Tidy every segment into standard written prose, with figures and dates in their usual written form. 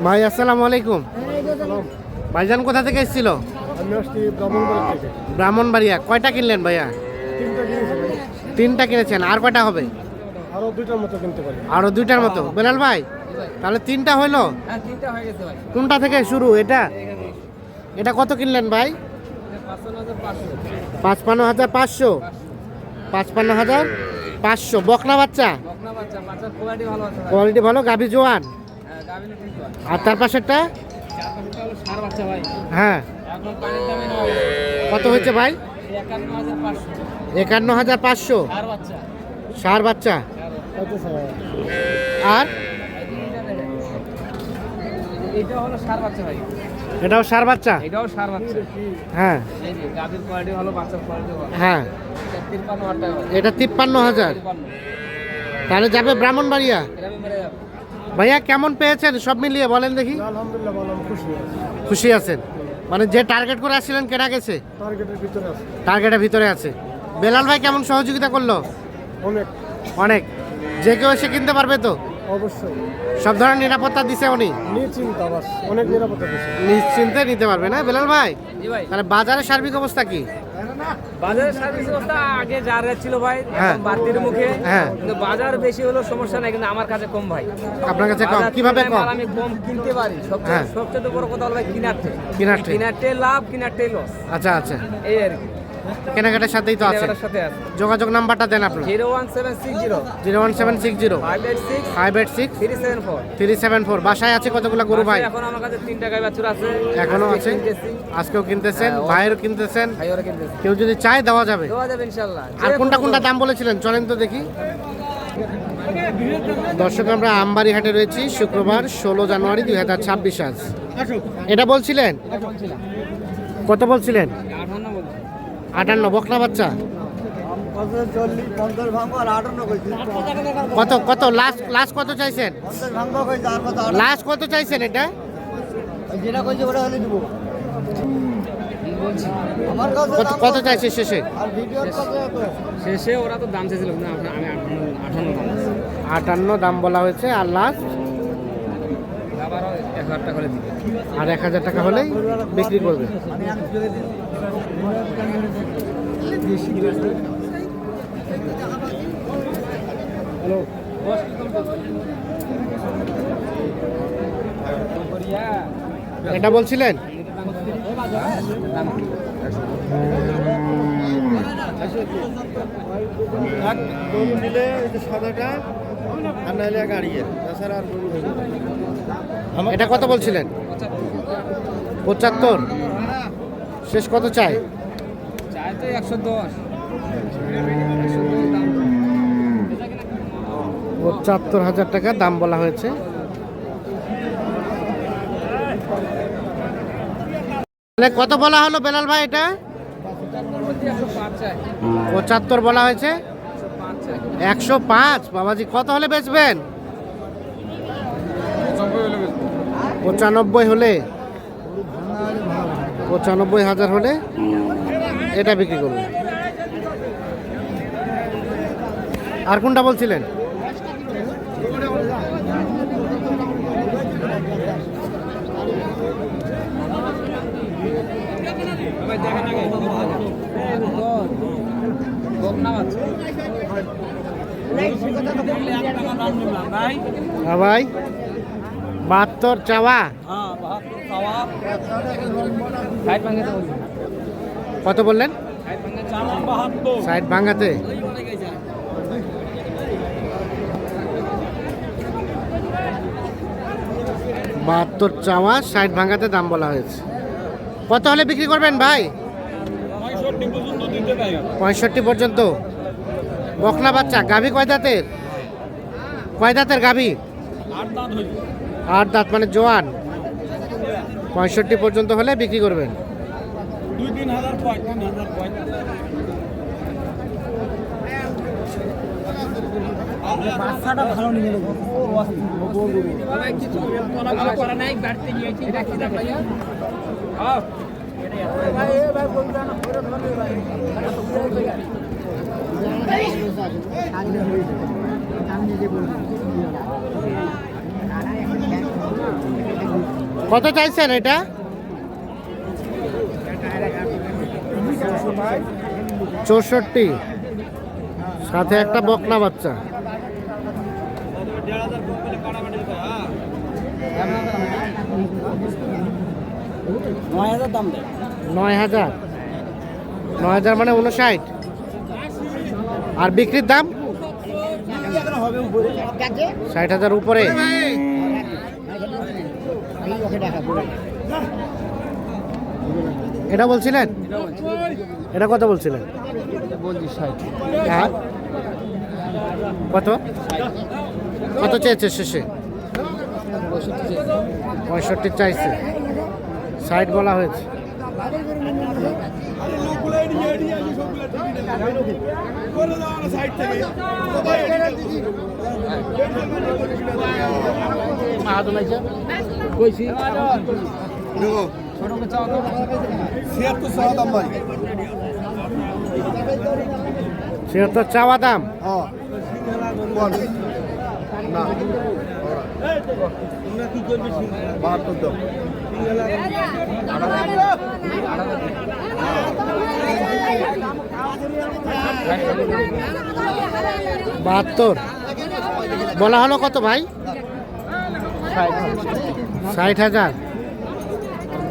ভাই আসসালামু আলাইকুম। ভাইজান কোথা থেকে এসেছিল? আমি আসছি ব্রাহ্মণবাড়িয়া থেকে। ব্রাহ্মণবাড়িয়া। কয়টা কিনলেন ভাইয়া? 3টা কিনেছি ভাই। 3টা কিনেছেন, আর কয়টা হবে? আরো 2টার মতো কিনতে পারি। আরো 2টার মতো। বেলাল ভাই তাহলে 3টা হইলো? হ্যাঁ 3টা হয়ে গেছে ভাই। কোনটা থেকে শুরু? এটা এটা কত কিনলেন ভাই? 55,500। 55,500 বকনা বাচ্চা। বকনা বাচ্চা, বাচ্চার কোয়ালিটি ভালো আছে ভাই। কোয়ালিটি ভালো, গাভী জোয়ান। হ্যাঁ গাবিনে কিন্তু হয়। আর তার পাশেরটা? চারটা হলো সার বাচ্চা ভাই। হ্যাঁ, এখন পানির দামে নয়। কত হয়েছে ভাই? 51,500 51,500 সার বাচ্চা। সার বাচ্চা। কত স্যার? আর এটা হলো সার বাচ্চা ভাই। এটাও সার বাচ্চা। এটাও সার বাচ্চা। হ্যাঁ এই যে গাবির কোয়ালিটি ভালো, বাচ্চার কোয়ালিটি ভালো। হ্যাঁ, এটা 53,000 টাকা ভাই। এটা 53,000। 53 তাহলে যাবে ব্রাহ্মণবাড়িয়া। এটা আমি মেরে যাবো। ভাইয়া কেমন পেয়েছেন সব মিলিয়ে বলেন দেখি? আলহামদুলিল্লাহ ভালো, আমি খুশি আছি। খুশি আছেন? মানে যে টার্গেট করে আসছিলেন কেনা গেছে? টার্গেটের ভিতরে আছে টার্গেটের ভিতরে আছে। বেলাল ভাই কেমন সহযোগিতা করলো? অনেক। অনেক। যে কেউ এসে কিনতে পারবে তো? অবশ্যই সব ধরনের নিরাপত্তা দিছে উনি? নিশ্চিন্তা, বাস অনেক নিরাপত্তা দিচ্ছে। নিশ্চিন্তে নিতে পারবে না বেলাল ভাই? জি ভাই। তাহলে বাজারের সার্বিক অবস্থা কি? বাজারের সার্ভিস ব্যবস্থা আগে যা রেট ছিল ভাই, হ্যাঁ। এখন বাড়তির মুখে। হ্যাঁ। কিন্তু বাজার বেশি হলো সমস্যা নাই, কিন্তু আমার কাছে কম ভাই। আপনার কাছে কম? বাজার কিভাবে তুলনায় কম? মাল আমি কম কিনতে পারি। হ্যাঁ। সবচেয়ে বড় কথা হলো ভাই কিনারটে। কিনারটে। কিনারটে লাভ, কিনারটে লস। আচ্ছা আচ্ছা, এই আর কি। কেনাকাটার সাথেই তো আছে। কেনাকাটার সাথে আছে। যোগাযোগ নাম্বারটা দেন আপনার। 01760 01760 586 586 374। 374। বাসায় আছে কতগুলো গরু ভাই? এখন আমার কাছে 3টা গাই বাছুর আছে। এখনো আজকে আছে? কিনতেছি। আজকেও কিনতেছেন, হ্যাঁ, ভাইয়েরও কিনতেছেন। ভাই ওরা কিনতেছি। কেউ যদি চায় দেওয়া যাবে। দেওয়া যাবে ইনশাআল্লাহ। আর যে কোনটা কোনো কোনটা দাম বলেছিলেন চলেন তো দেখি। দর্শক আমরা আমবাড়ি হাটে রয়েছি, শুক্রবার 16 জানুয়ারি 2026 আজ। এটা বলছিলেন কত বলছিলেন? 58 বলছি। 58 বকনা বাচ্চা। 50 ভাঙবো আর 58 কইছি। কত কত লাস্ট কত চাইছেন? 50 ভাঙবো কইছি আর কত? লাস্ট কত চাইছেন এটা? যেটা কইছি ওটা হলে দিব। বলছি আমার কাছে কত কত চাইছে শেষে? আর ভিডিওর কত এত? শেষে ওরা তো দাম চেয়েছিল, না আমি 58 দাম বলছি। 58 দাম বলা হয়েছে। আর লাস্ট আবারও 1000 টাকা করে দিবে। আর 1000 টাকা হলেই বিক্রি করবে। হ্যালো, এটা বলছিলেন এক গরু নিলে এই যে সাদাটা আর নাইলে গাড়িয়ে তাছাড়া আর গরু হইবে না। এটা কত বলছিলেন? 75। শেষ কত চাই? চাই তো 110। 75,000 টাকা দাম বলা হয়েছে। তাহলে কত বলা হলো বেলাল ভাই? এটা 75 বলা হয়েছে। 105 বাবাজি, কত হলে বেচবেন? 95 হলে, 95,000 হলে এটা বিক্রি করবেন। আর কোনটা বলছিলেন? হ্যাঁ ভাই, 72 চাওয়া। কত বললেন? 60 ভাঙাতে। বাহাত্তর চাওয়া, 60 ভাঙাতে দাম বলা হয়েছে। কত হলে বিক্রি করবেন ভাই? 65 পর্যন্ত। বকনা বাচ্চা। গাভী কয় দাঁতের? কয় দাঁতের গাভী? 8 দাঁত, মানে জোয়ান। 65 পর্যন্ত হলে বিক্রি করবেন। বাচ্চাটা ভালো নিয়ে নেবো। কত চাইছেন এটা? 64, সাথে একটা বকনা বাচ্চা। দাম দেয়। 9000, 9000 মানে 59। আর বিক্রির দাম 60,000 উপরে। এটা বলছিলেন? এটা কত বলছিলেন? বলছি 60। হ্যাঁ, কত কত চেয়েছে শেষে? 65 চাইছে, 60 বলা হয়েছে। কইছি 76 চাওয়া দাম। বাহাত্তর বলা হলো। কত ভাই? 60,000,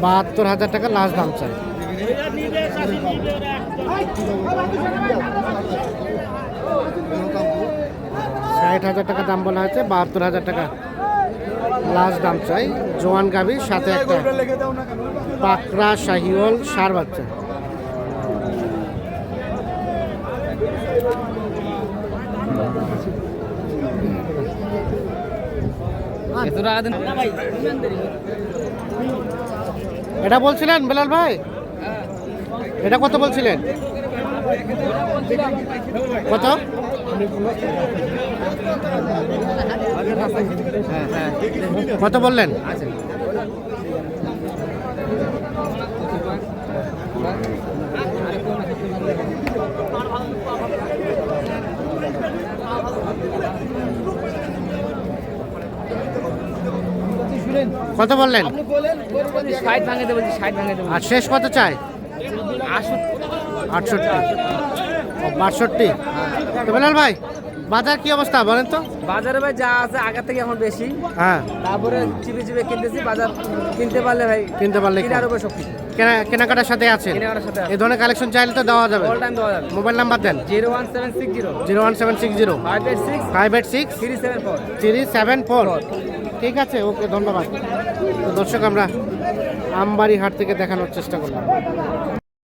72,000 টাকা লাস্ট দাম চাই। টাকা দাম বলা হয়েছে, 72,000 টাকা লাস্ট দাম চাই। জোয়ান গাভীর সাথে একটা পাকড়া শাহিওয়াল ষাঁড় বাচ্চা। এটা বলছিলেন বেলাল ভাই? এটা কত বলছিলেন? কত? কত বললেন? কত বললেন? 60 ভাঙাতে বলছি, 60 ভাঙাতে বলছি। আর শেষ কত চাই? 68, 62। তো বেলাল ভাই, বাজার কি অবস্থা বলেন তো? বাজারে ভাই যা আছে আগের থেকে এখন বেশি। হ্যাঁ, তারপরে চিপে চিপে কিনতেছি। বাজার কিনতে পারলে ভাই কিনতে পারলে কিনার উপর সবকিছু। কেনাকাটার সাথে আছে। কেনাকাটার সাথে এই ধরনের কালেকশন চাইলে তো দেওয়া যাবে। অল টাইম দেওয়া যাবে। মোবাইল নাম্বার দেন। 01760 01760 586 586 374। 374। ঠিক আছে, ওকে, ধন্যবাদ। তো দর্শক, আমরা আমবাড়ি হাট থেকে দেখানোর চেষ্টা করলাম।